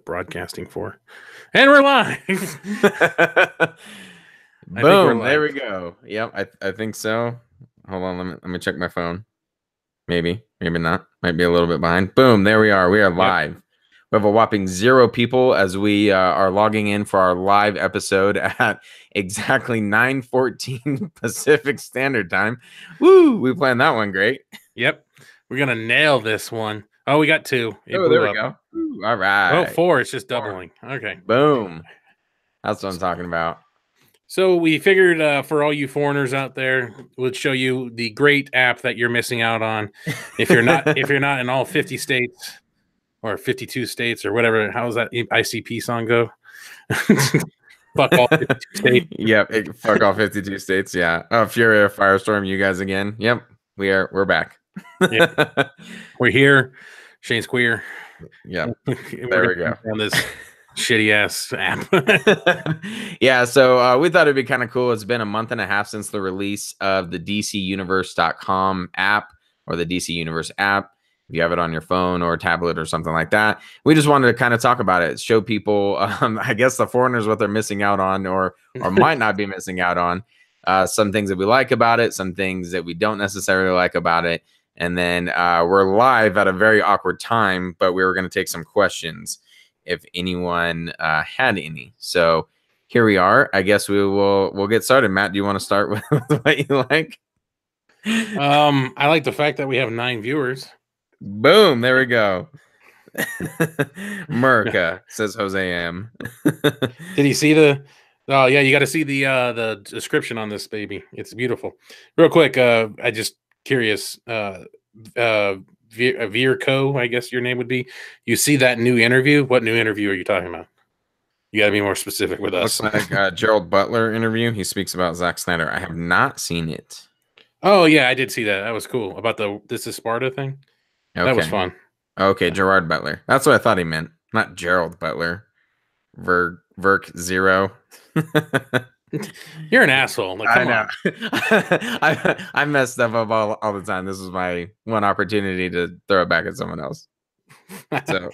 broadcasting for. And we're live. I think we're Boom, there we live. go. Yep, I think so. Hold on, let me check my phone. Maybe not. Might be a little bit behind. Boom, there we are. We are live. We have a whopping 0 people as we are logging in for our live episode at exactly 9:14 Pacific Standard Time. Woo! We planned that one great. Yep. We're going to nail this one. Oh, we got 2. It Oh, there blew we up. go. Ooh, all right. Oh, 4. It's just doubling. Okay. Boom. That's what I'm talking about. So we figured for all you foreigners out there, we'll show you the great app that you're missing out on if you're not in all 50 states or 52 states or whatever. How's that ICP song go? Fuck all 52 states. Yep, fuck all 52 states. Yeah. Oh, Fury of Firestorm, you guys again. Yep, we're back. Yep. We're here. Shane's queer. Yep. There we go. On this shitty ass app. Yeah, so we thought it'd be kind of cool. It's been a month and a half since the release of the DCUniverse.com app or the DC Universe app. If you have it on your phone or tablet or something like that, we just wanted to kind of talk about it, show people, I guess the foreigners, what they're missing out on or might not be missing out on. Some things that we like about it, some things that we don't necessarily like about it. And then we're live at a very awkward time, but we were going to take some questions if anyone had any. So here we are. I guess we'll get started. Matt, do you want to start with what you like? I like the fact that we have 9 viewers. Boom, there we go. Merica, says Jose M. Did he see the Oh yeah, you got to see the description on this baby. It's beautiful. Real quick, I just curious, Veerco, I guess your name would be. You see that new interview? What new interview are you talking about? You got to be more specific with us. Looks like Gerald Butler interview. He speaks about Zack Snyder. I have not seen it. Oh yeah, I did see that. That was cool. About the This Is Sparta thing. Okay. That was fun. Okay, Gerard Butler. That's what I thought he meant. Not Gerald Butler. Verk Zero. You're an asshole. Like, come on. I messed up all the time. This was my one opportunity to throw it back at someone else. So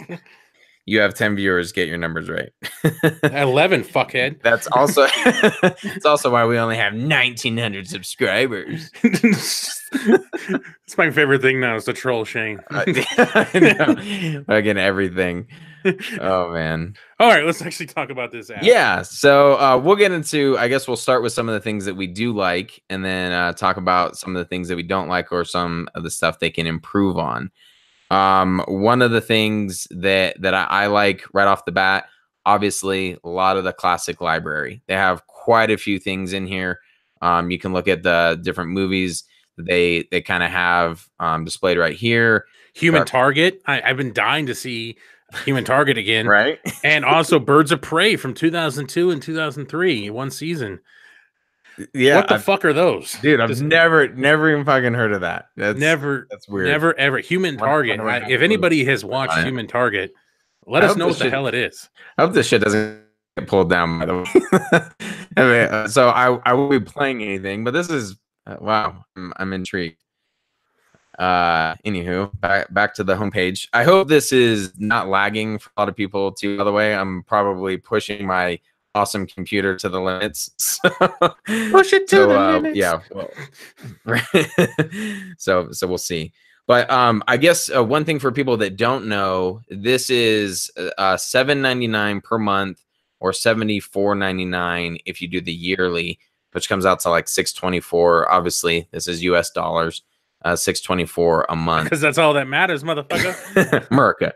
you have 10 viewers. Get your numbers right. 11, fuckhead. That's also it's also why we only have 1,900 subscribers. It's my favorite thing now is to troll Shane. Again, everything. Oh man. All right, let's actually talk about this app. Yeah, so we'll get into, I guess we'll start with some of the things that we do like and then talk about some of the things that we don't like or some of the stuff they can improve on. One of the things that I like right off the bat, obviously a lot of the classic library. They have quite a few things in here. You can look at the different movies they kind of have displayed right here. Human Target. I've been dying to see Human Target again. Right. And also Birds of Prey from 2002 and 2003, one season. Yeah. What the fuck are those? Dude, I've never even fucking heard of that. That's weird. Never ever. Human Target. If anybody has watched Human Target, let us know what the hell it is. I hope this shit doesn't get pulled down, by the way. Anyway, so I won't be playing anything, but this is wow, I'm intrigued. Anywho, back to the homepage. I hope this is not lagging for a lot of people too. By the way, I'm probably pushing my awesome computer to the limits. So, push it to the limits. Yeah. Well, so we'll see. But I guess one thing for people that don't know, this is $7.99 per month or $74.99 if you do the yearly, which comes out to like $624. Obviously, this is US dollars. $624 a month. Because that's all that matters, motherfucker. Merica.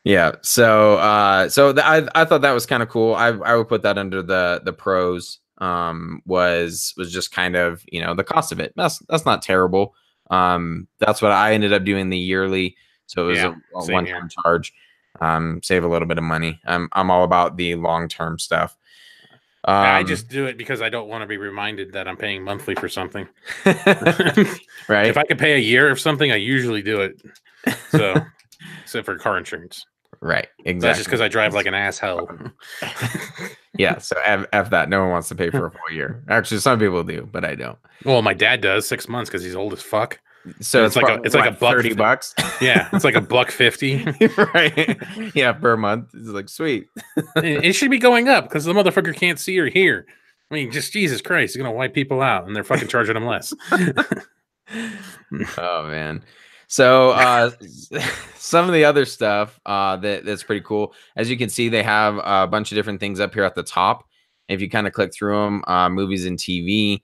Yeah. So I thought that was kind of cool. I would put that under the pros. Was just kind of, you know, the cost of it. That's not terrible. That's what I ended up doing the yearly. So it was a one-time charge. Save a little bit of money. I'm all about the long-term stuff. I just do it because I don't want to be reminded that I'm paying monthly for something. Right. If I could pay a year of something, I usually do it. So, except for car insurance. Right. Exactly. That's just because I drive like an asshole. Yeah. So F that. No one wants to pay for a full year. Actually, some people do, but I don't. Well, my dad does 6 months because he's old as fuck. So And it's it's like a what, buck. $30? Yeah, it's like a buck 50. Right. Yeah, per month. It's like sweet. It should be going up because the motherfucker can't see or hear. I mean, just Jesus Christ, he's gonna wipe people out, and they're fucking charging them less. Oh man. So some of the other stuff that's pretty cool. As you can see, they have a bunch of different things up here at the top. If you kind of click through them, movies and TV,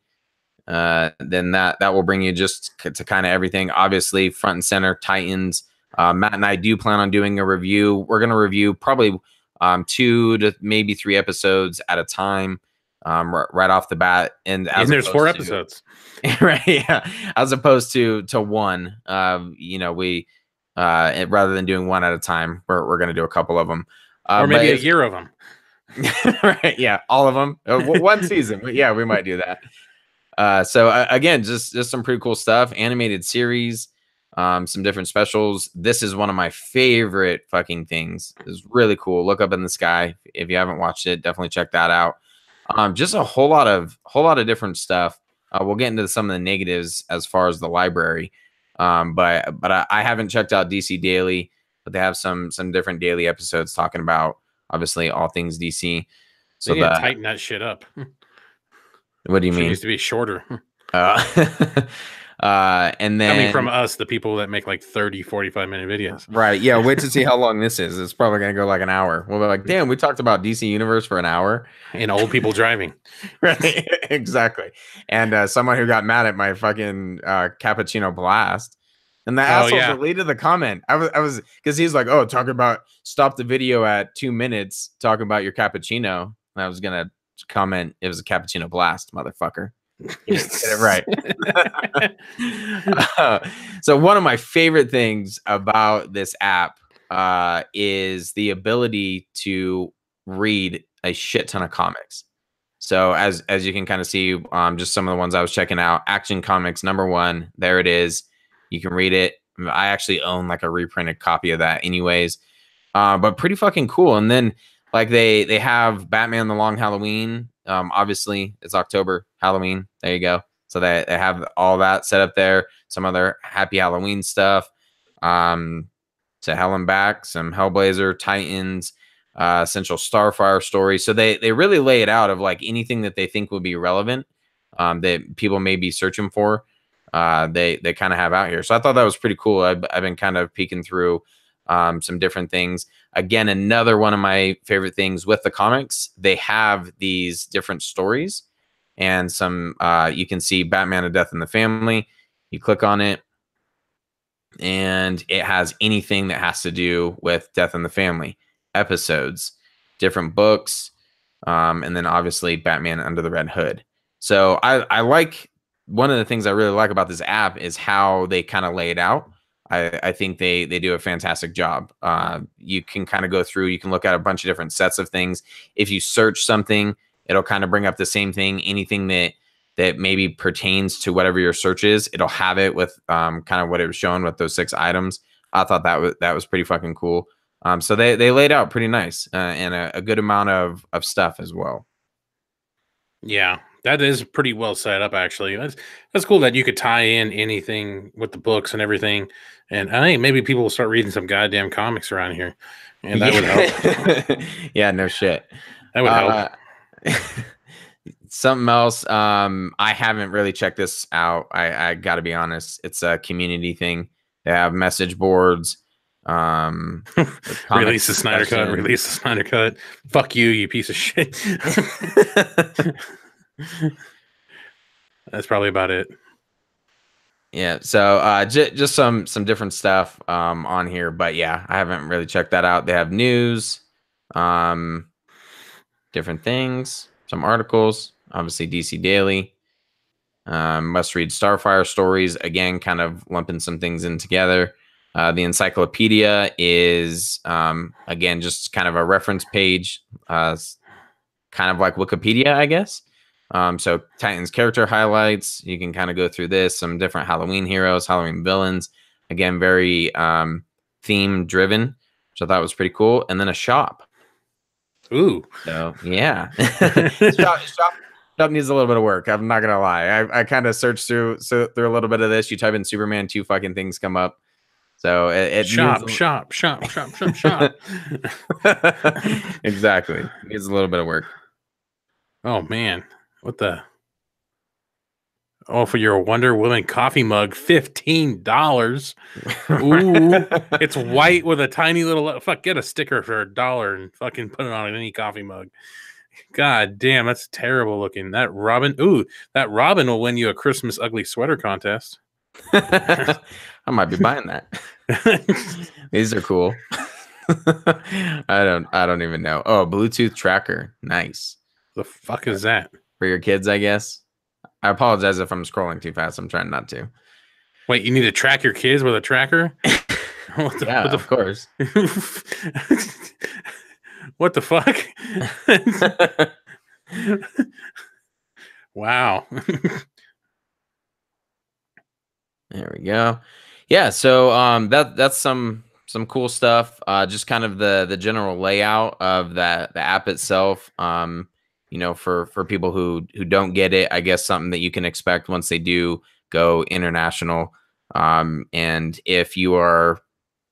then that will bring you just to kind of everything. Obviously, front and center, Titans. Matt and I do plan on doing a review. We're going to review probably 2 to maybe 3 episodes at a time, right off the bat. And there's 4 episodes. Right, yeah, as opposed to one. We rather than doing one at a time, we're going to do a couple of them, or maybe a year of them. Right, yeah, all of them, one season. Yeah, we might do that. So again, just some pretty cool stuff. Animated series, some different specials. This is one of my favorite fucking things. It's really cool. Look Up in the Sky. If you haven't watched it, definitely check that out. Just a whole lot of different stuff. We'll get into some of the negatives as far as the library. But I haven't checked out DC Daily, but they have some different daily episodes talking about obviously all things DC. So they need to tighten that shit up. What do you mean? It needs to be shorter. And then coming from us, the people that make like 30, 45-minute videos. Right. Yeah. Wait to see how long this is. It's probably going to go like an hour. We'll be like, damn, we talked about DC Universe for an hour. And old people driving. Right. Exactly. And someone who got mad at my fucking cappuccino blast. And the asshole deleted the comment. I was because he's like, oh, stop the video at 2 minutes talking about your cappuccino. And I was going to comment, it was a cappuccino blast, motherfucker. You didn't get it right. So one of my favorite things about this app is the ability to read a shit ton of comics. So as you can kind of see, just some of the ones I was checking out. Action Comics #1, there it is. You can read it. I actually own like a reprinted copy of that anyways. But pretty fucking cool. And then like they have Batman the Long Halloween. Obviously it's October, Halloween. There you go. So they have all that set up there. Some other Happy Halloween stuff. To Hell and Back, some Hellblazer, Titans, Central Starfire story. So they really lay it out of like anything that they think would be relevant, that people may be searching for. They kind of have out here. So I thought that was pretty cool. I've been kind of peeking through some different things. Again, another one of my favorite things with the comics, they have these different stories and some, you can see Batman: A Death in the Family. You click on it and it has anything that has to do with Death in the Family, episodes, different books, and then obviously Batman Under the Red Hood. So I like, one of the things I really like about this app is how they kind of lay it out. I think they do a fantastic job. You can kind of go through, you can look at a bunch of different sets of things. If you search something, it'll kind of bring up the same thing. Anything that maybe pertains to whatever your search is, it'll have it with kind of what it was showing with those 6 items. I thought that was pretty fucking cool. So they laid out pretty nice and a good amount of stuff as well. Yeah, that is pretty well set up, actually. That's cool that you could tie in anything with the books and everything. And I think maybe people will start reading some goddamn comics around here. And that would help. Yeah, no shit. That would help. Something else. I haven't really checked this out. I got to be honest. It's a community thing. They have message boards. Release the Snyder Cut. Release the Snyder Cut. Fuck you, you piece of shit. That's probably about it. Yeah. So just some different stuff on here, but yeah, I haven't really checked that out. They have news, different things, some articles. Obviously, DC Daily. Must read Starfire stories. Again, kind of lumping some things in together. The encyclopedia is, again, just kind of a reference page, kind of like Wikipedia, I guess. So Titans character highlights. You can kind of go through this. Some different Halloween heroes, Halloween villains. Again, very theme driven, which I thought was pretty cool. And then a shop. Ooh. So yeah. Dub needs a little bit of work. I'm not gonna lie. I kind of searched through a little bit of this. You type in Superman, 2 fucking things come up. So it needs Shop. exactly. Needs a little bit of work. Oh man, what the? Oh, for your Wonder Woman coffee mug, $15. Ooh, it's white with a tiny little fuck. Get a sticker for $1 and fucking put it on any coffee mug. God damn, that's terrible looking. That Robin, that Robin will win you a Christmas ugly sweater contest. I might be buying that. These are cool. I don't even know. Oh, Bluetooth tracker. Nice. The fuck is that? For your kids, I guess. I apologize if I'm scrolling too fast. I'm trying not to. Wait, you need to track your kids with a tracker? Yeah, of course. What the fuck? Wow. There we go. Yeah, so that's some cool stuff. Just kind of the general layout of the app itself. You know, for people who don't get it, I guess something that you can expect once they do go international. And if you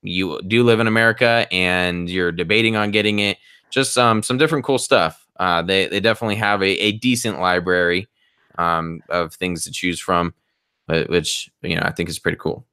do live in America and you're debating on getting it, just some different cool stuff. They definitely have a decent library of things to choose from, which, you know, I think is pretty cool.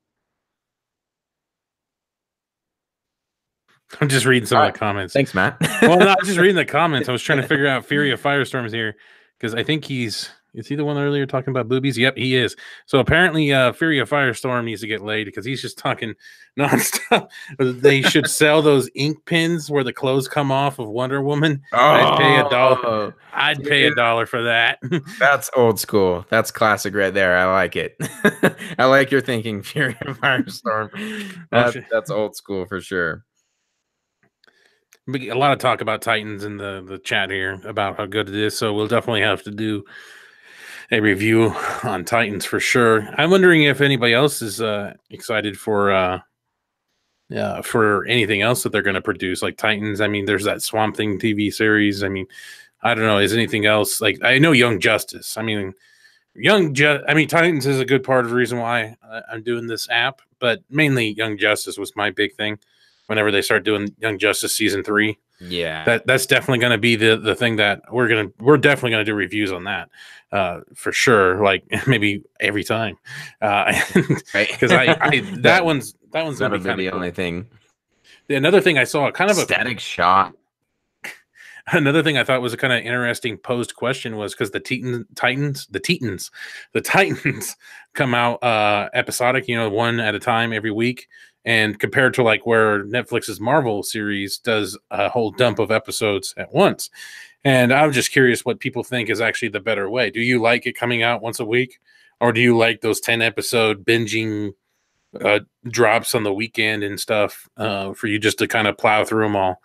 I'm just reading some of the comments. Thanks, Matt. Well, no, I was just reading the comments. I was trying to figure out Fury of Firestorm's here because I think is he the one earlier talking about boobies? Yep, he is. So apparently, Fury of Firestorm needs to get laid because he's just talking nonstop. They should sell those ink pins where the clothes come off of Wonder Woman. I'd pay $1. I'd pay $1 for that. That's old school. That's classic right there. I like it. I like your thinking, Fury of Firestorm. That's old school for sure. A lot of talk about Titans in the chat here about how good it is. So we'll definitely have to do a review on Titans for sure. I'm wondering if anybody else is excited for anything else that they're going to produce, like Titans. I mean, there's that Swamp Thing TV series. I mean, I don't know. Is anything else? Like, I know Young Justice. I mean, Titans is a good part of the reason why I'm doing this app, but mainly Young Justice was my big thing. Whenever they start doing Young Justice season 3, yeah, that's definitely going to be the thing that we're definitely going to do reviews on that for sure. Like maybe every time, because that one's going to be the only thing. Another thing I saw, kind of Static Shock. Another thing I thought was a kind of interesting posed question was because the Titans come out episodic, you know, one at a time every week. And compared to like where Netflix's Marvel series does a whole dump of episodes at once. And I'm just curious what people think is actually the better way. Do you like it coming out once a week? Or do you like those 10-episode binging drops on the weekend and stuff for you just to kind of plow through them all?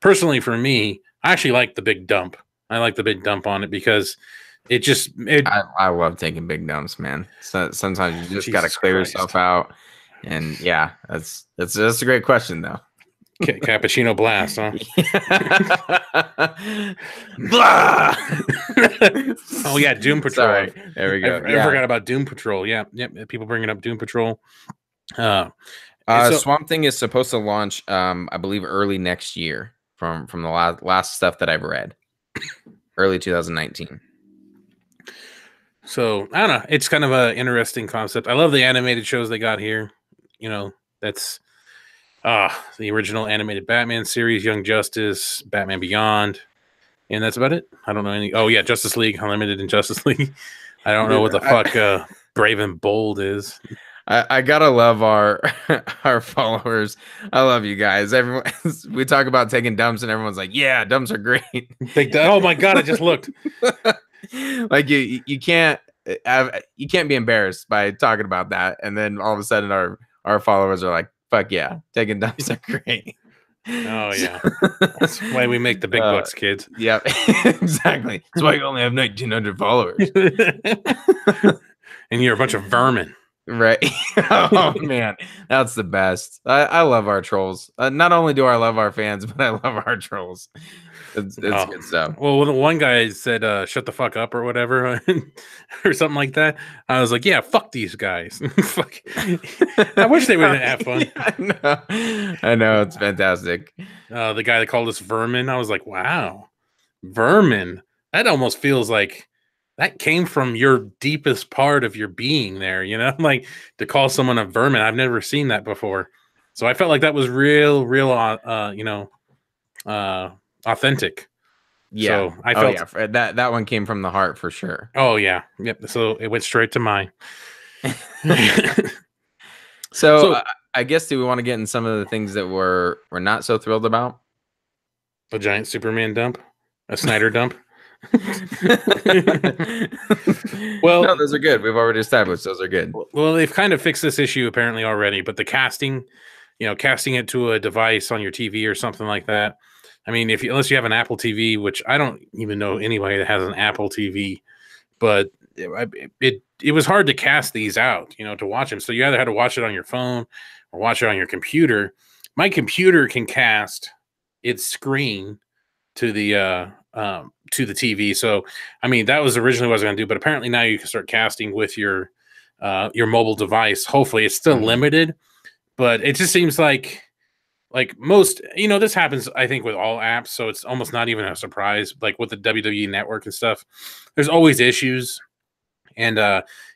Personally, for me, I actually like the big dump. I like the big dump on it because I love taking big dumps, man. So sometimes you just got to clear yourself out. And yeah, that's a great question though. Cappuccino blast, huh? Oh yeah, Doom Patrol. Sorry. There we go. I forgot about Doom Patrol. Yeah, people bringing up Doom Patrol. Swamp Thing is supposed to launch, I believe, early next year. From the last stuff that I've read, early 2019. So I don't know. It's kind of an interesting concept. I love the animated shows they got here. You know, that's the original animated Batman series, Young Justice, Batman Beyond, and that's about it. I don't know any. Oh yeah, Justice League Unlimited and Justice League. I don't know what the fuck Brave and Bold is. I gotta love our followers. I love you guys. Everyone, we talk about taking dumps, and everyone's like, "Yeah, dumps are great." Oh my god, I just looked. Like you can't be embarrassed by talking about that, and then all of a sudden our followers are like, "Fuck yeah, taking dumps are great." Oh yeah, that's why we make the big bucks, kids. Yep, exactly. That's why you only have 1,900 followers, and you're a bunch of vermin. Right. Oh man, that's the best. I love our trolls. Not only do I love our fans, but I love our trolls. It's Oh, good stuff. well, when the one guy said, shut the fuck up or whatever, or something like that, I was like, yeah, fuck these guys. Fuck. I wish they would have fun. Yeah, I know, it's fantastic. The guy that called us vermin, I was like, wow, vermin. That almost feels like that came from your deepest part of your being there, you know? Like to call someone a vermin. I've never seen that before. So I felt like that was real, uh, authentic. Yeah. So I Oh felt, yeah. That one came from the heart for sure. oh yeah, yep. So it went straight to mine. So So I guess do we want to get in some of the things that we're not so thrilled about? a giant Superman dump, a Snyder dump. No, Well, those are good. We've already established those are good. well, they've kind of fixed this issue apparently already, but the casting, casting it to a device on your TV or something like that. I mean, unless you have an Apple TV, which I don't even know anybody that has an Apple TV, but it was hard to cast these out, to watch them. So you either had to watch it on your phone or watch it on your computer. My computer can cast its screen to the TV. So I mean, that was originally what I was going to do, but apparently now you can start casting with your mobile device. Hopefully, it's still limited, but it just seems like most, this happens, I think, with all apps. So it's almost not even a surprise. Like with the WWE Network and stuff, there's always issues, and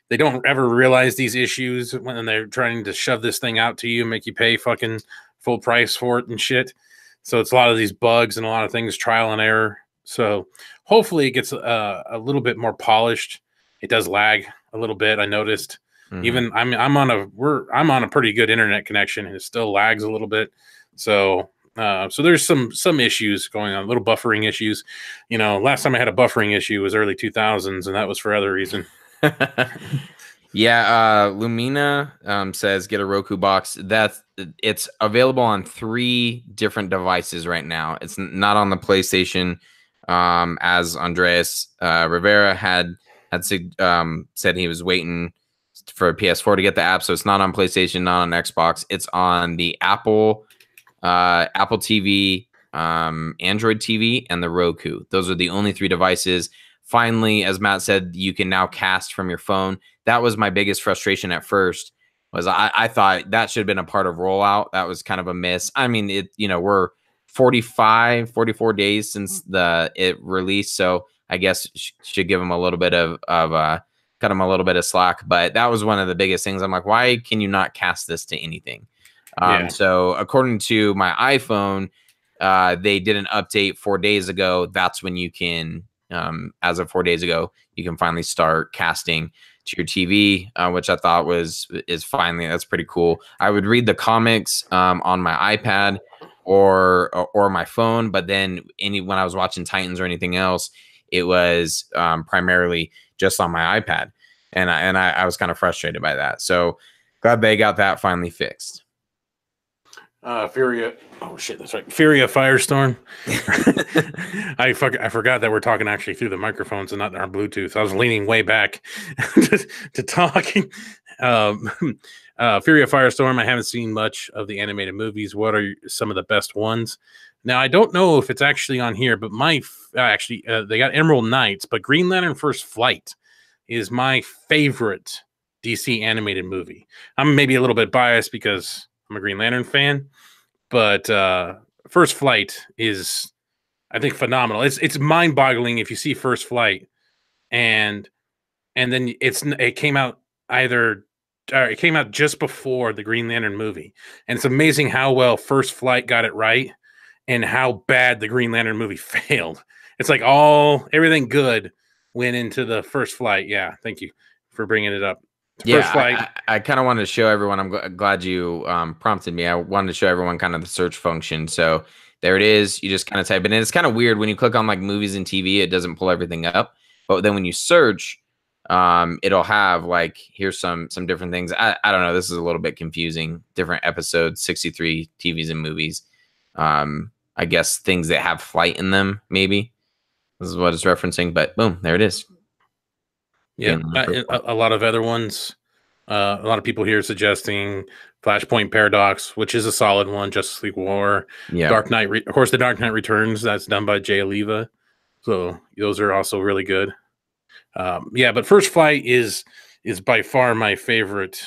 they don't ever realize these issues when they're trying to shove this thing out to you and make you pay fucking full price for it and shit. So it's a lot of these bugs and a lot of things, trial and error. So hopefully it gets a little bit more polished. It does lag a little bit. I noticed. Even I'm on a pretty good internet connection, and it still lags a little bit. So so there's some issues going on, little buffering issues. Last time I had a buffering issue was early 2000s, and that was for other reason. Yeah, Lumina says get a Roku box. It's available on 3 different devices right now. It's not on the PlayStation, as Andreas Rivera had said he was waiting for a PS4 to get the app. So it's not on PlayStation, not on Xbox. It's on the Apple TV, Android TV, and the Roku. Those are the only 3 devices. Finally, as Matt said, you can now cast from your phone. That was my biggest frustration at first. Was I thought that should have been a part of rollout. That was kind of a miss. I mean, we're 44 days since it released, so I guess should give them a little bit of cut them a little bit of slack. But that was one of the biggest things. I'm like, why can you not cast this to anything? Yeah. So according to my iPhone, they did an update 4 days ago. That's when you can, as of 4 days ago, you can finally start casting to your TV, which I thought is finally, that's pretty cool. I would read the comics on my iPad or my phone, but then when I was watching Titans or anything else, it was primarily just on my iPad, and I was kind of frustrated by that. So glad they got that finally fixed. Furia. Oh shit, that's right. Furia Firestorm. I forgot that we're talking actually through the microphones and not our Bluetooth. I was leaning way back to talk. Furia Firestorm. I haven't seen much of the animated movies. What are some of the best ones? Now I don't know if it's actually on here, but they got Emerald Knights, but Green Lantern First Flight is my favorite DC animated movie. I'm maybe a little bit biased because I'm a Green Lantern fan, but First Flight is, I think, phenomenal. It's mind-boggling if you see First Flight, and then it came out it came out just before the Green Lantern movie, and it's amazing how well First Flight got it right and how bad the Green Lantern movie failed. It's like everything good went into the First Flight. Yeah, thank you for bringing it up. Yeah, I kind of wanted to show everyone. I'm glad you prompted me. I wanted to show everyone kind of the search function. So there it is. You just kind of type it in. It's kind of weird when you click on like movies and TV, it doesn't pull everything up. But then when you search, it'll have like, here's some different things. I don't know. This is a little bit confusing. Different episodes, 63 TVs and movies. I guess things that have flight in them, maybe. This is what it's referencing. But boom, there it is. Yeah, a lot of other ones. A lot of people here suggesting Flashpoint Paradox, which is a solid one. Justice League War, Yeah. Dark Knight, of course, the Dark Knight Returns. That's done by Jay Oliva, so those are also really good. Yeah, but First Flight is by far my favorite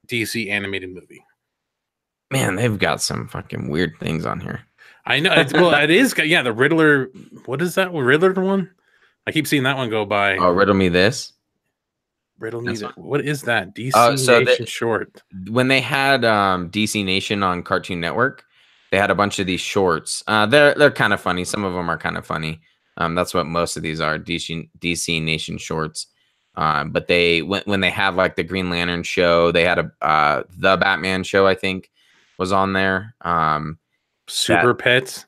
DC animated movie. Man, they've got some fucking weird things on here. I know. Well, it is. Yeah, the Riddler. What is that? Riddler one? I keep seeing that one go by. Oh, riddle me this. Riddle me that. What is that? DC So Nation short. When they had DC Nation on Cartoon Network, they had a bunch of these shorts. They're kind of funny. Some of them are kind of funny. That's what most of these are, DC Nation shorts. But they when they had like the Green Lantern show, they had the Batman show, I think, was on there. Super Pets.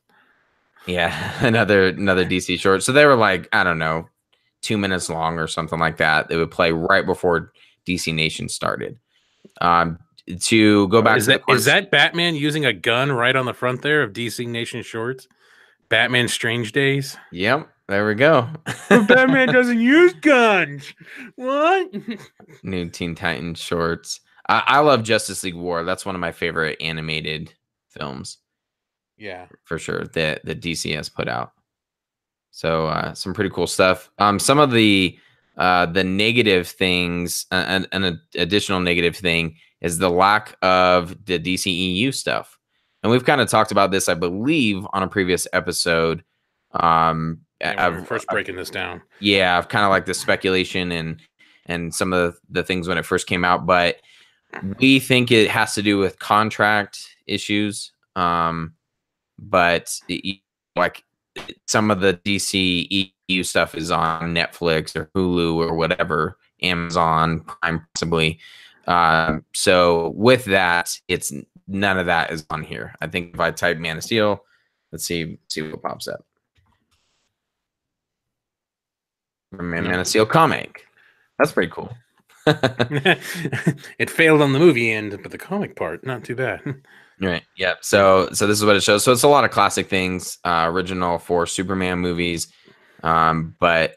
Yeah, another DC short. So they were like, I don't know, 2 minutes long or something like that. They would play right before DC Nation started. To go back is that Batman using a gun right on the front there of DC Nation shorts? Batman Strange Days. Yep, there we go. But Batman doesn't use guns. What? New Teen Titans shorts. I love Justice League War. That's one of my favorite animated films. Yeah, for sure. That the DC has put out. So some pretty cool stuff. Some of the negative things, an additional negative thing is the lack of the DCEU stuff. And we've kind of talked about this, I believe, on a previous episode. we're first breaking this down. Yeah, I've kind of like the speculation and some of the things when it first came out, but we think it has to do with contract issues. But like some of the DCEU stuff is on Netflix or Hulu or whatever, Amazon Prime possibly. So with that, it's none of that is on here. I think if I type Man of Steel, let's see what pops up. Man of Steel comic. That's pretty cool. It failed on the movie end, but the comic part, not too bad. Right. Yeah. So this is what it shows. So it's a lot of classic things, original for Superman movies. But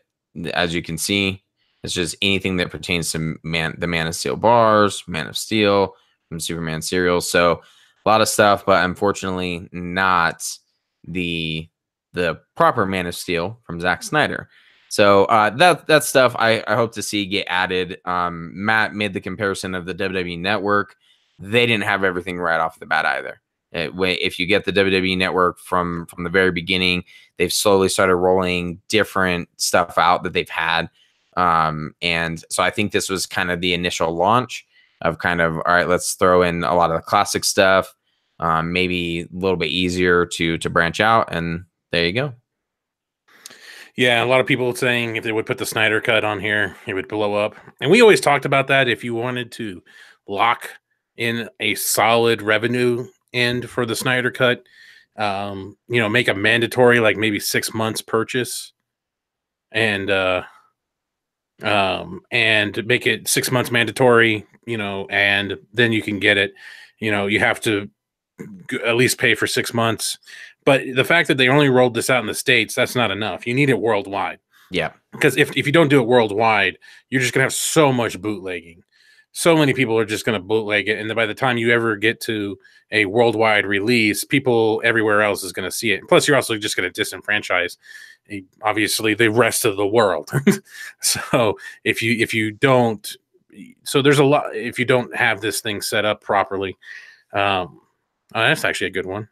as you can see, it's just anything that pertains to the Man of Steel bars, Man of Steel, from Superman serials. So a lot of stuff, but unfortunately not the proper Man of Steel from Zack Snyder. So that stuff I hope to see get added. Matt made the comparison of the WWE Network. They didn't have everything right off the bat either. If you get the WWE Network from the very beginning, they've slowly started rolling different stuff out that they've had. And so I think this was kind of the initial launch of kind of, all right, let's throw in a lot of the classic stuff, maybe a little bit easier to branch out. And there you go. Yeah, a lot of people saying if they would put the Snyder Cut on here, it would blow up. And we always talked about that. If you wanted to lock in a solid revenue end for the Snyder Cut, make a mandatory, like maybe 6 months purchase, and make it 6 months mandatory, and then you can get it. You have to at least pay for 6 months. But the fact that they only rolled this out in the States, that's not enough. You need it worldwide. Yeah. Because if you don't do it worldwide, you're just going to have so much bootlegging. So many people are just going to bootleg it. And then by the time you ever get to a worldwide release, people everywhere else is going to see it. Plus, you're also just going to disenfranchise, obviously, the rest of the world. So if you don't, so there's a lot, if you don't have this thing set up properly, that's actually a good one.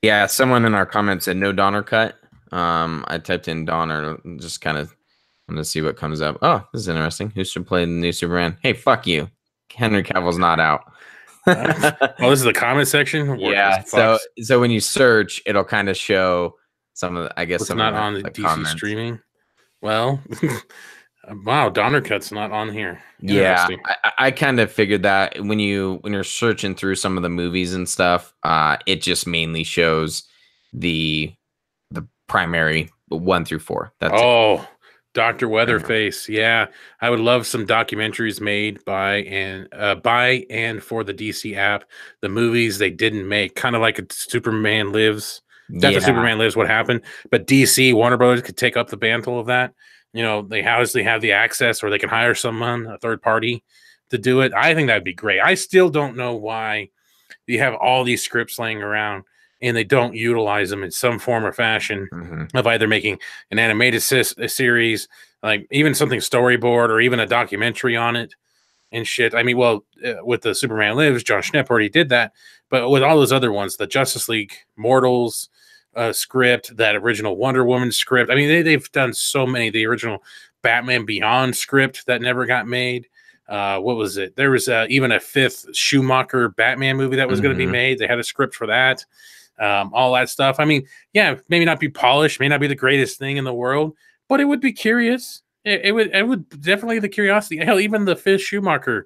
Yeah, someone in our comments said no Donner cut. I typed in Donner, just kind of want to see what comes up. Oh, this is interesting. Who should play the new Superman? Hey, fuck you. Henry Cavill's not out. Oh, this is the comment section? Yeah, so when you search, it'll kind of show some of the, I guess, it's not on the DC comments. Streaming. Well, wow, Donner cut's not on here. Yeah, I kind of figured that when you're searching through some of the movies and stuff, it just mainly shows the primary 1 through 4. That's it. Dr. Weatherface. Yeah, I would love some documentaries made by and for the DC app. The movies they didn't make, kind of like a Superman Lives. Death of Superman Lives, what happened? But DC, Warner Brothers could take up the mantle of that. They obviously have the access, or they can hire someone, a third party, to do it, I think that'd be great. I still don't know why you have all these scripts laying around and they don't utilize them in some form or fashion of either making an animated series, like even something storyboard or even a documentary on it and shit. I mean, well, with the Superman Lives, John Schnepp already did that, but with all those other ones, the Justice League Mortals script, that original Wonder Woman script. I mean, they've done so many. The original Batman Beyond script that never got made. What was it? There was even a fifth Schumacher Batman movie that was going to be made. They had a script for that. All that stuff. I mean, yeah, maybe not be polished, may not be the greatest thing in the world, but it would be curious. It would definitely the curiosity. Hell, even the fifth Schumacher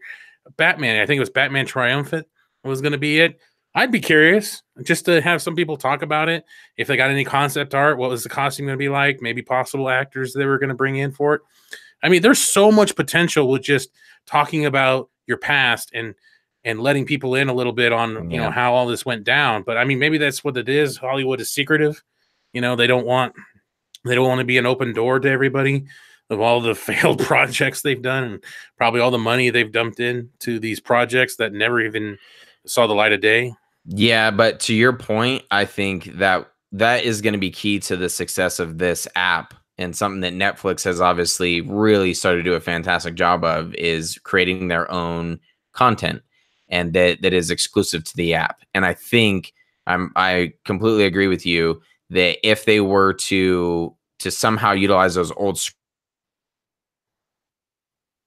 Batman, I think it was Batman Triumphant, was going to be it. I'd be curious just to have some people talk about it. If they got any concept art, what was the costume going to be like? Maybe possible actors they were going to bring in for it. I mean, there's so much potential with just talking about your past and letting people in a little bit on how all this went down. But I mean, maybe that's what it is. Hollywood is secretive. They don't want to be an open door to everybody of all the failed projects they've done and probably all the money they've dumped into these projects that never even saw the light of day. Yeah, but to your point, I think that is going to be key to the success of this app, and something that Netflix has obviously really started to do a fantastic job of is creating their own content, and that is exclusive to the app. And I think I completely agree with you that if they were to somehow utilize those old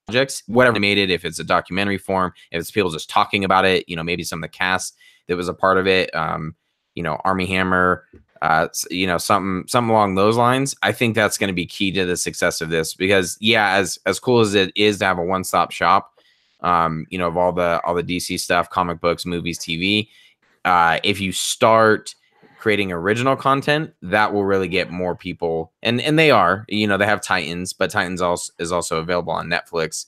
projects, whatever made it, if it's a documentary form, if it's people just talking about it, maybe some of the cast that was a part of it, Army Hammer, something along those lines. I think that's going to be key to the success of this, because as cool as it is to have a one-stop shop, of all the DC stuff, comic books, movies, TV, if you start creating original content, that will really get more people. And they are, they have Titans, but Titans is also available on Netflix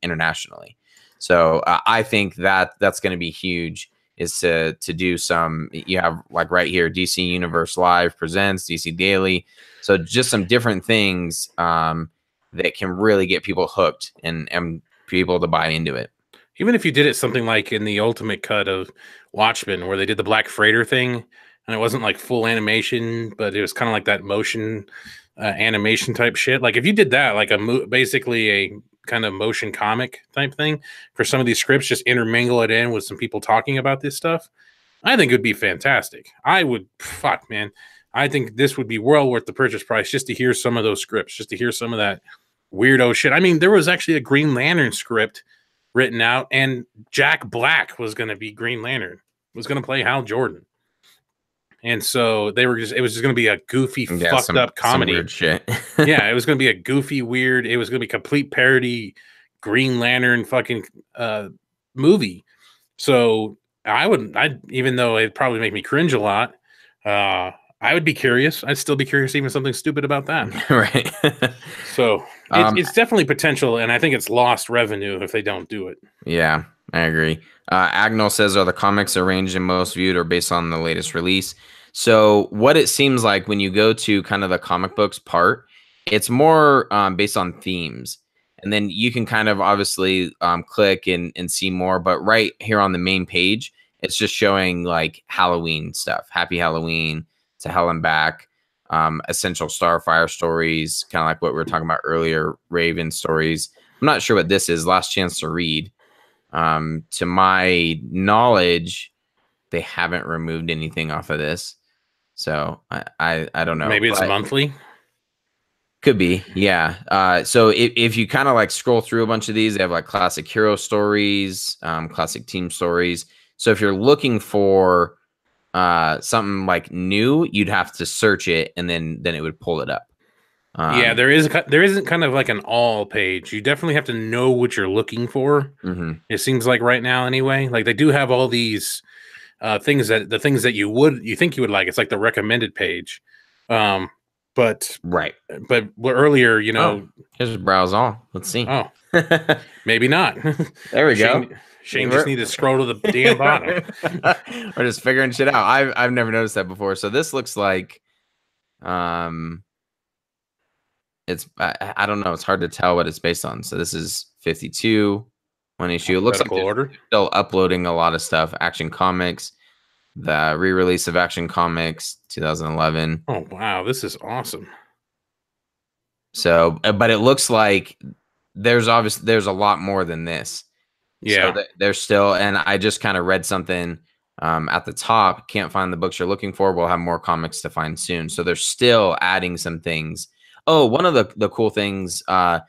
internationally. So I think that's going to be huge, is to do some, you have like right here, DC Universe Live presents DC Daily. So just some different things that can really get people hooked and people to buy into it. Even if you did it something like in the ultimate cut of Watchmen, where they did the Black Freighter thing, and it wasn't like full animation, but it was kind of like that motion animation type shit. Like if you did that, like basically a kind of motion comic type thing for some of these scripts, just intermingle it in with some people talking about this stuff, I think it would be fantastic. Man. I think this would be well worth the purchase price just to hear some of those scripts, just to hear some of that weirdo shit. I mean, there was actually a Green Lantern script written out, and Jack Black was going to be Green Lantern, was going to play Hal Jordan. And so it was just going to be a goofy, fucked up comedy. Some weird shit. Yeah, it was going to be a goofy, weird, it was going to be complete parody Green Lantern fucking movie. So even though it'd probably make me cringe a lot, I would be curious. I'd still be curious, even something stupid about that. Right. So it's definitely potential, and I think it's lost revenue if they don't do it. Yeah, I agree. Agnell says, are the comics arranged and most viewed or based on the latest release? So what it seems like when you go to kind of the comic books part, it's more based on themes. And then you can kind of obviously click and see more. But right here on the main page, it's just showing like Halloween stuff. Happy Halloween, To Hell and Back, Essential Starfire stories, kind of like what we were talking about earlier, Raven stories. I'm not sure what this is, Last Chance to Read. To my knowledge, they haven't removed anything off of this. So I don't know. Maybe it's monthly. Could be, yeah. So if you kind of like scroll through a bunch of these, they have like classic hero stories, classic team stories. So if you're looking for something like new, you'd have to search it, and then it would pull it up. Yeah, there isn't kind of like an all page. You definitely have to know what you're looking for. Mm-hmm. It seems like right now, anyway. Like they do have all these things that you think you would like. It's like the recommended page. But earlier, here's browse all. Let's see. Oh, maybe not. There we go. Shane just need to scroll to the damn bottom. We're just figuring shit out. I've never noticed that before. So this looks like, it's I don't know. It's hard to tell what it's based on. So this is 52. one issue. It looks like Alphabetical they're order. still uploading a lot of stuff. Action Comics, the re-release of Action Comics 2011. Oh wow, this is awesome. So, but it looks like there's a lot more than this. Yeah. So there's still, and I just kind of read something at the top. Can't find the books you're looking for. We'll have more comics to find soon. So they're still adding some things. Oh, one of the cool things that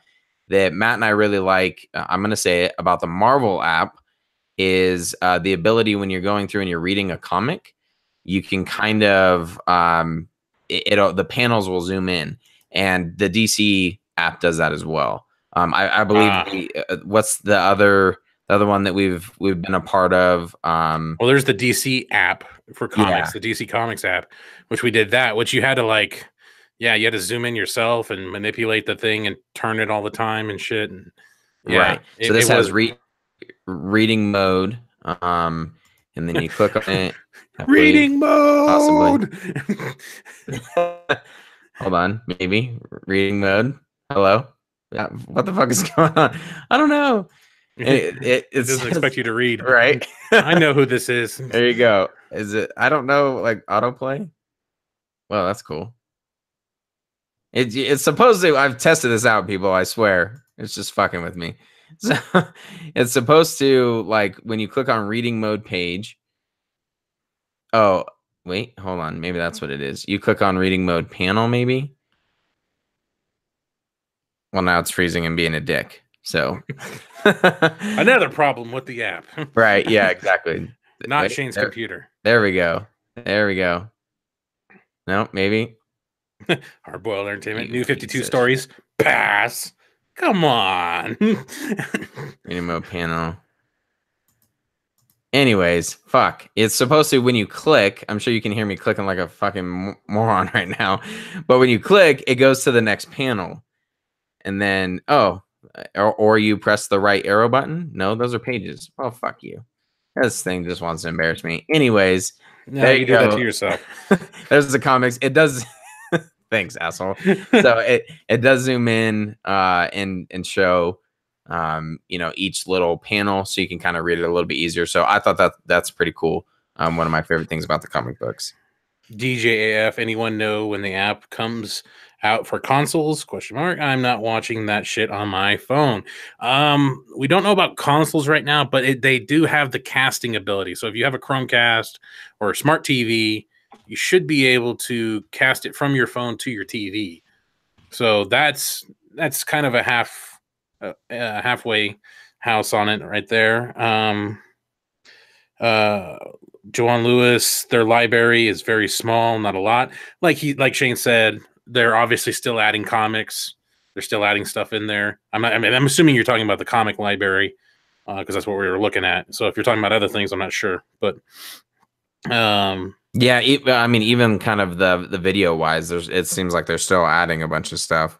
Matt and I really like, I'm going to say it, about the Marvel app is the ability when you're going through and you're reading a comic, you can kind of the panels will zoom in, and the DC app does that as well. I believe what's the other one that we've been a part of? Well, there's the DC app for comics, the DC Comics app, which we did that, which you had to like, yeah, you had to zoom in yourself and manipulate the thing and turn it all the time and shit. And yeah, right. So this has reading mode, and then you click on it. Reading mode. Hold on, maybe reading mode. Hello. Yeah, what the fuck is going on? I don't know. It doesn't expect you to read, right? I know who this is. There you go. Is it? I don't know. Like autoplay. Well, that's cool. It's supposed to. I've tested this out, people. I swear, it's just fucking with me. So it's supposed to, like, when you click on reading mode page. Oh, wait, hold on. Maybe that's what it is. You click on reading mode panel, maybe. Well, now it's freezing and being a dick. So another problem with the app. Right. Yeah, exactly. Not Shane's computer. There we go. There we go. No, maybe. Hardboiled Entertainment. New 52 stories. Pass. Come on. Reading mode panel. Anyways, fuck. It's supposed to, when you click, I'm sure you can hear me clicking like a fucking moron right now. But when you click, it goes to the next panel. And then, or you press the right arrow button. No, those are pages. Oh, fuck you. This thing just wants to embarrass me. Anyways, no, you do that to yourself. There's the comics. It does. Thanks, asshole. So it does zoom in and show each little panel, so you can kind of read it a little bit easier. So I thought that's pretty cool. One of my favorite things about the comic books. DJAF, anyone know when the app comes out for consoles? Question mark. I'm not watching that shit on my phone. We don't know about consoles right now, but they do have the casting ability. So if you have a Chromecast or a smart TV, you should be able to cast it from your phone to your TV. So that's kind of a halfway house on it right there. Joanne Lewis, their library is very small, not a lot. Like Shane said, they're obviously still adding comics. They're still adding stuff in there. I'm assuming you're talking about the comic library because that's what we were looking at. So if you're talking about other things, I'm not sure. But yeah, I mean, even kind of the video wise, it seems like they're still adding a bunch of stuff.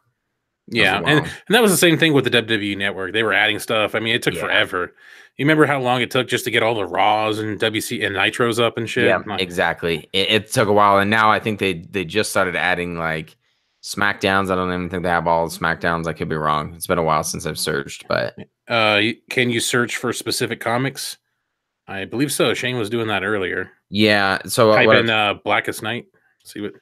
Yeah, well. and that was the same thing with the WWE Network. They were adding stuff. I mean, it took forever. You remember how long it took just to get all the Raws and WC and Nitros up and shit? Yeah, exactly. It took a while, and now I think they just started adding like SmackDowns. I don't even think they have all the SmackDowns. I could be wrong. It's been a while since I've searched, but can you search for specific comics? I believe so. Shane was doing that earlier. Yeah. So type in Blackest Night. See what.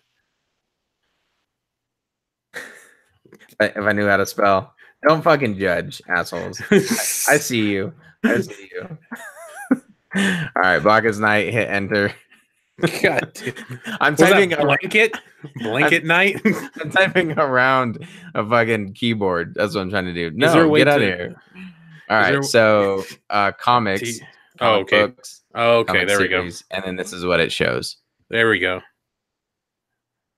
If I knew how to spell. Don't fucking judge, assholes. I see you. I see you. All right, Blackest Night, hit enter. God damn. I'm typing blanket night. I'm typing around a fucking keyboard. That's what I'm trying to do. No, get out of here. All right, so comics. Okay. Books, okay, there series, we go. And then this is what it shows. There we go.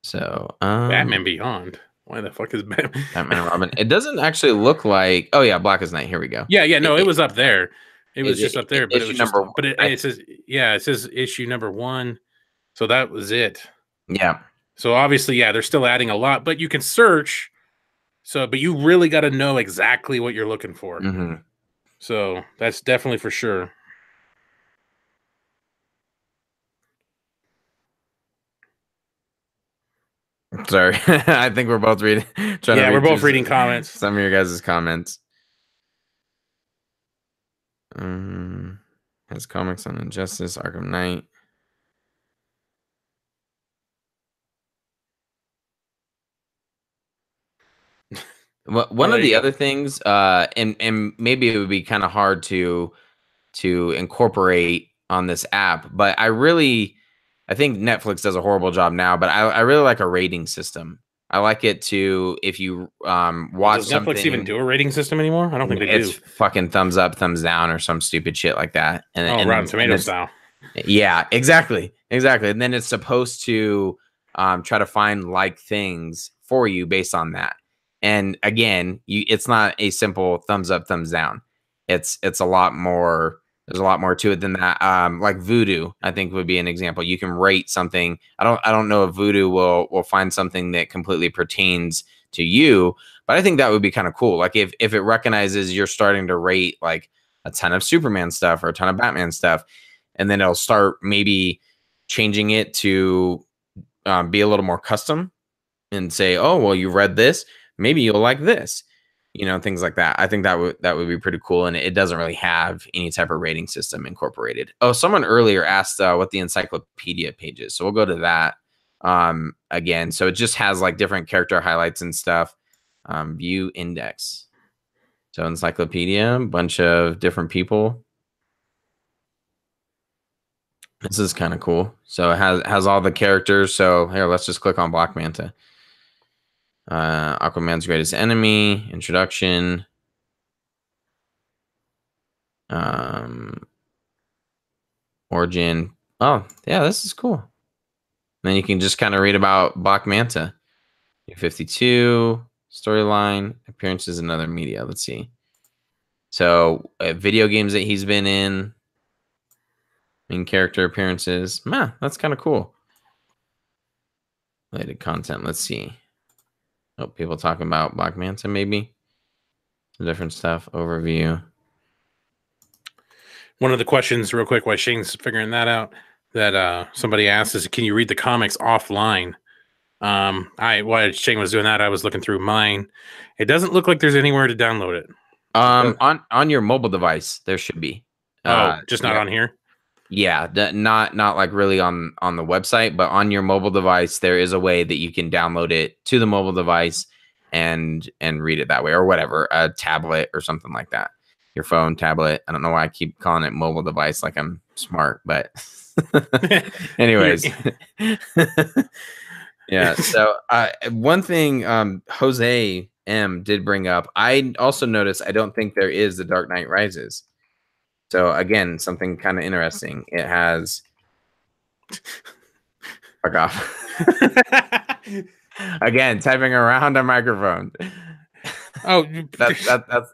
So Batman Beyond. Why the fuck is Batman and Robin? It doesn't actually look like. Oh yeah, Blackest Night. Here we go. Yeah. No, it was up there. It was just up there, but it was number. But it says it says issue number 1. So that was it. Yeah. So obviously, they're still adding a lot, but you can search. So, but you really got to know exactly what you're looking for. Mm-hmm. So that's definitely for sure. Sorry, I think we're both reading. We're both reading comments. Some of your guys' comments. Um, has comics on Injustice, Arkham Knight. One Oh, of there you the go. other things, and maybe it would be kind of hard to incorporate on this app, but I think Netflix does a horrible job now, but I really like a rating system. I like it to, if you Well, watch does Netflix even something, do a rating system anymore? I don't think they it's do. fucking thumbs up, thumbs down, or some stupid shit like that, Oh, Rotten and Tomato it's style. yeah, exactly, and then it's supposed to try to find like things for you based on that. And again, it's not a simple thumbs up, thumbs down. It's a lot more. There's a lot more to it than that. Like Voodoo, I think would be an example. You can rate something. I don't know if Voodoo will find something that completely pertains to you, but I think that would be kind of cool. Like if it recognizes you're starting to rate like a ton of Superman stuff or a ton of Batman stuff, and then it'll start maybe changing it to be a little more custom and say, oh, well, you read this, maybe you'll like this, things like that. I think that would be pretty cool, and it doesn't really have any type of rating system incorporated. Oh, someone earlier asked what the encyclopedia page is, so we'll go to that again. So it just has like different character highlights and stuff. View index. So encyclopedia, a bunch of different people. This is kind of cool. So it has all the characters. So here, let's just click on Black Manta. Aquaman's greatest enemy, introduction. Um, origin. Oh, yeah, this is cool. Then you can just kind of read about Black Manta. 52 storyline, appearances in other media. Let's see. So video games that he's been in, main character appearances. Man, that's kind of cool. Related content. Let's see. Oh, people talking about Black Manta, maybe. Some different stuff. Overview. One of the questions, real quick, while Shane's figuring that out, that somebody asked is, can you read the comics offline? While Shane was doing that, I was looking through mine. It doesn't look like there's anywhere to download it. On your mobile device, there should be. Just not Yeah, on here. yeah, not like really on the website, but on your mobile device, there is a way that you can download it to the mobile device and read it that way, or whatever, a tablet or something like that. Your phone, tablet. I don't know why I keep calling it mobile device like I'm smart, but anyways. Yeah. So one thing Jose M did bring up, I also noticed I don't think there is the Dark Knight Rises. So again, something kind of interesting. It has fuck off. Again, typing around a microphone. Oh,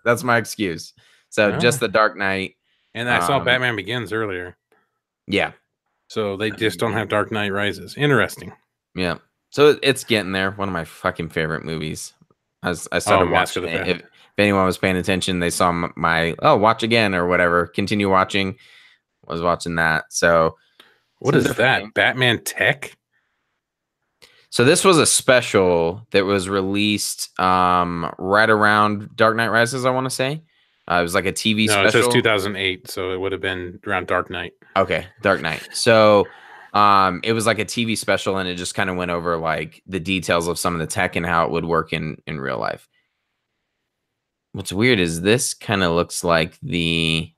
that's my excuse. So just the Dark Knight. And I saw Batman Begins earlier. Yeah. So they just don't have Dark Knight Rises. Interesting. Yeah. So it's getting there. One of my fucking favorite movies. I started watching it. If anyone was paying attention, they saw my watch again or whatever. Continue watching. Was watching that. So what is that? Batman Tech? So this was a special that was released right around Dark Knight Rises, I want to say. It was like a TV special. No, it says 2008, so it would have been around Dark Knight. Okay, Dark Knight. So it was like a TV special, and it just kind of went over like the details of some of the tech and how it would work in real life. What's weird is this kind of looks like the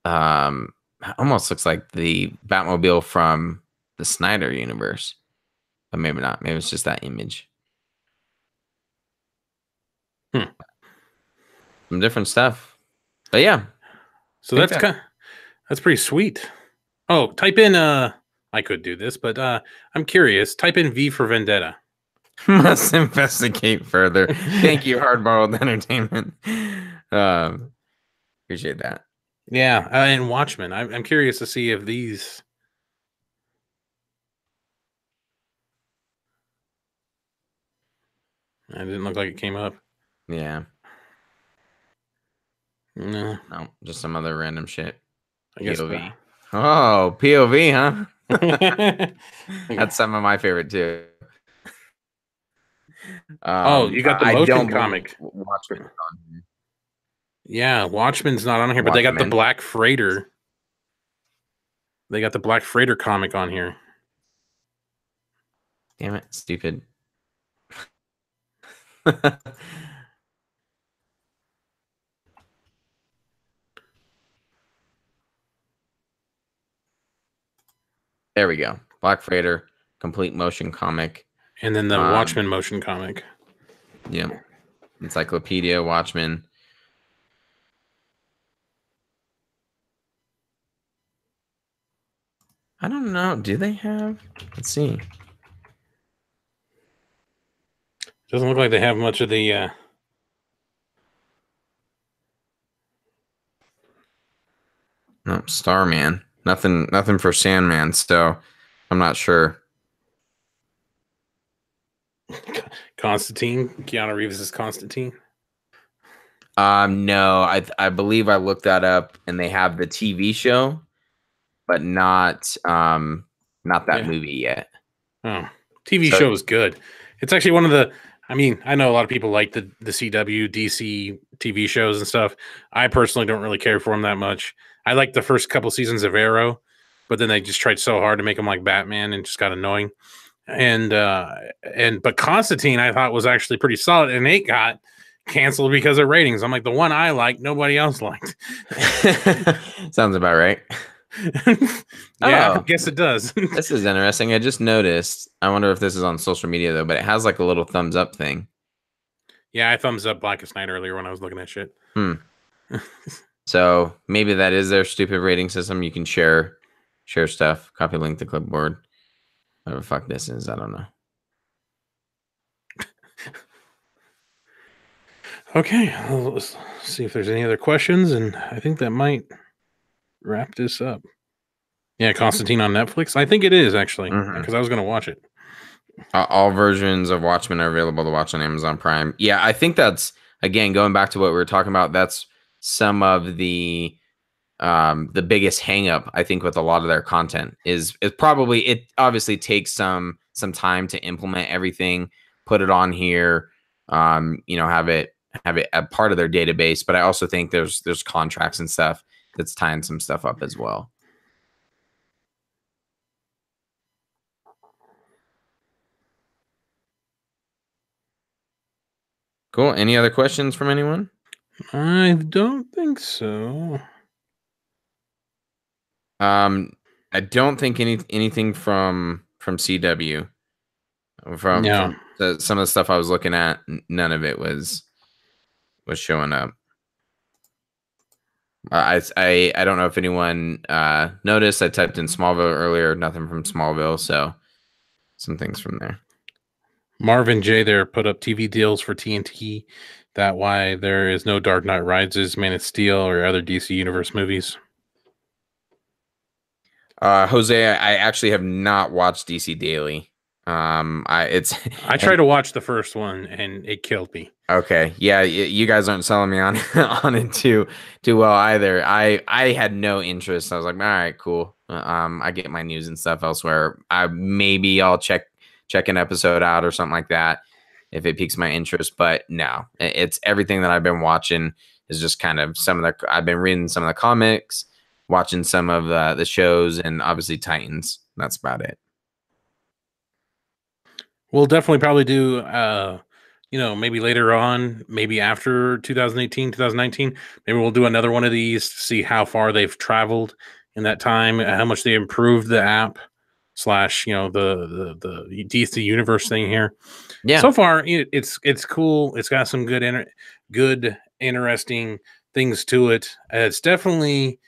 almost looks like the Batmobile from the Snyder universe. But maybe not. Maybe it's just that image. Some different stuff. But yeah. So that's pretty sweet. Oh, type in I could do this, but I'm curious. Type in V for Vendetta. Must investigate further. Thank you, Hardboiled Entertainment. Appreciate that. Yeah, and Watchmen. I'm curious to see if these. It didn't look like it came up. Yeah. No, just some other random shit. I guess. POV. Oh, POV, huh? That's some of my favorite too. Oh, you got the motion comic. Watch it on here. Yeah, Watchmen's not on here, but they got the Watchmen. Black Freighter. They got the Black Freighter comic on here. Damn it, stupid. There we go. Black Freighter, complete motion comic. And then the Watchmen motion comic. Yeah. Encyclopedia, Watchmen. I don't know. Do they have? Let's see. Doesn't look like they have much of the. No, Starman. Nothing for Sandman. So I'm not sure. Constantine. Keanu Reeves is Constantine. No, I believe I looked that up, and they have the TV show, but not that movie yet. Oh, TV show is good. It's actually one of the. I mean, I know a lot of people like the CW, DC TV shows and stuff. I personally don't really care for them that much. I like the first couple seasons of Arrow, but then they just tried so hard to make them like Batman and just got annoying. But Constantine I thought was actually pretty solid, and it got canceled because of ratings. I'm like, the one I liked, nobody else liked. Sounds about right. Yeah, I guess it does. This is interesting. I just noticed. I wonder if this is on social media though, but it has like a little thumbs up thing. Yeah, I thumbs up Blackest Night earlier when I was looking at shit. So maybe that is their stupid rating system. You can share stuff, copy link to clipboard. Whatever the fuck this is, I don't know. Okay, let's see if there's any other questions, and I think that might wrap this up. Yeah, Constantine on Netflix. I think it is actually because I was going to watch it. All versions of Watchmen are available to watch on Amazon Prime. Yeah, I think that's, again, going back to what we were talking about, that's some of the biggest hang up, I think, with a lot of their content is probably, it obviously takes some time to implement everything, put it on here, have it a part of their database. But I also think there's contracts and stuff that's tying some stuff up as well. Cool. Any other questions from anyone? I don't think so. I don't think anything from CW. From some of the stuff I was looking at, none of it was showing up. I don't know if anyone noticed. I typed in Smallville earlier, nothing from Smallville, so some things from there. Marvin J there put up TV deals for TNT. That why there is no Dark Knight Rises, Man of Steel, or other DC Universe movies. Jose, I actually have not watched DC Daily. I tried to watch the first one and it killed me. Okay, yeah, you guys aren't selling me on on it too well either. I had no interest. I was like, all right, cool. I get my news and stuff elsewhere. Maybe I'll check an episode out or something like that if it piques my interest. But no, it's everything that I've been watching is just kind of I've been reading some of the comics, watching some of the shows, and obviously Titans. That's about it. We'll definitely probably do, maybe later on, maybe after 2018, 2019, maybe we'll do another one of these to see how far they've traveled in that time, how much they improved the app / the DC Universe thing here. Yeah. So far, it's cool. It's got some good, interesting things to it. It's definitely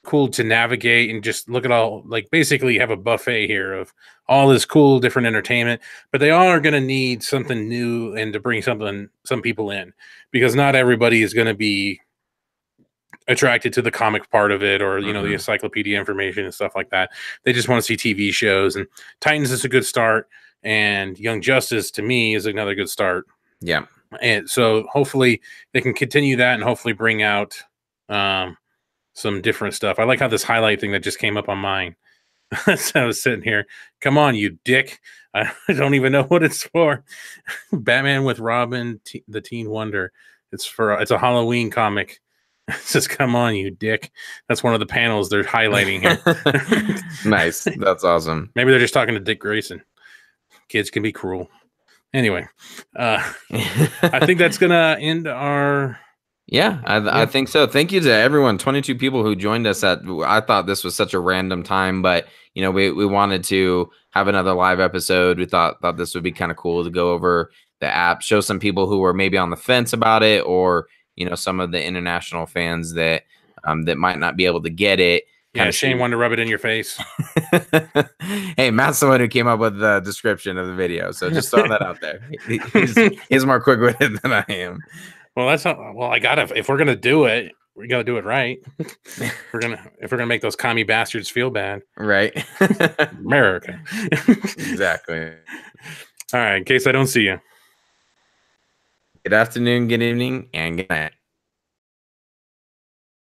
cool to navigate and just look at all, like, basically you have a buffet here of all this cool different entertainment, but they all are going to need something new and to bring some people in, because not everybody is going to be attracted to the comic part of it or the encyclopedia information and stuff like that. They just want to see TV shows, and Titans is a good start, and Young Justice to me is another good start. Yeah. And so hopefully they can continue that and hopefully bring out some different stuff. I like how this highlight thing that just came up on mine. So I was sitting here. Come on, you dick. I don't even know what it's for. Batman with Robin, the Teen Wonder. It's a Halloween comic. It says, "Come on, you dick." That's one of the panels they're highlighting here. Nice. That's awesome. Maybe they're just talking to Dick Grayson. Kids can be cruel. Anyway, I think that's gonna end our. Yeah, I think so. Thank you to everyone, 22 people who joined us I thought this was such a random time, but we wanted to have another live episode. We thought this would be kind of cool to go over the app, show some people who were maybe on the fence about it, or some of the international fans that might not be able to get it. Yeah, Shane wanted to rub it in your face. Hey, Matt's the one who came up with the description of the video, so just throw that out there. He's more quick-witted than I am. Well, that's not. Well, if we're gonna do it, we gotta do it right. if we're gonna make those commie bastards feel bad, right? Merica. Exactly. All right. In case I don't see you. Good afternoon, good evening, and good night.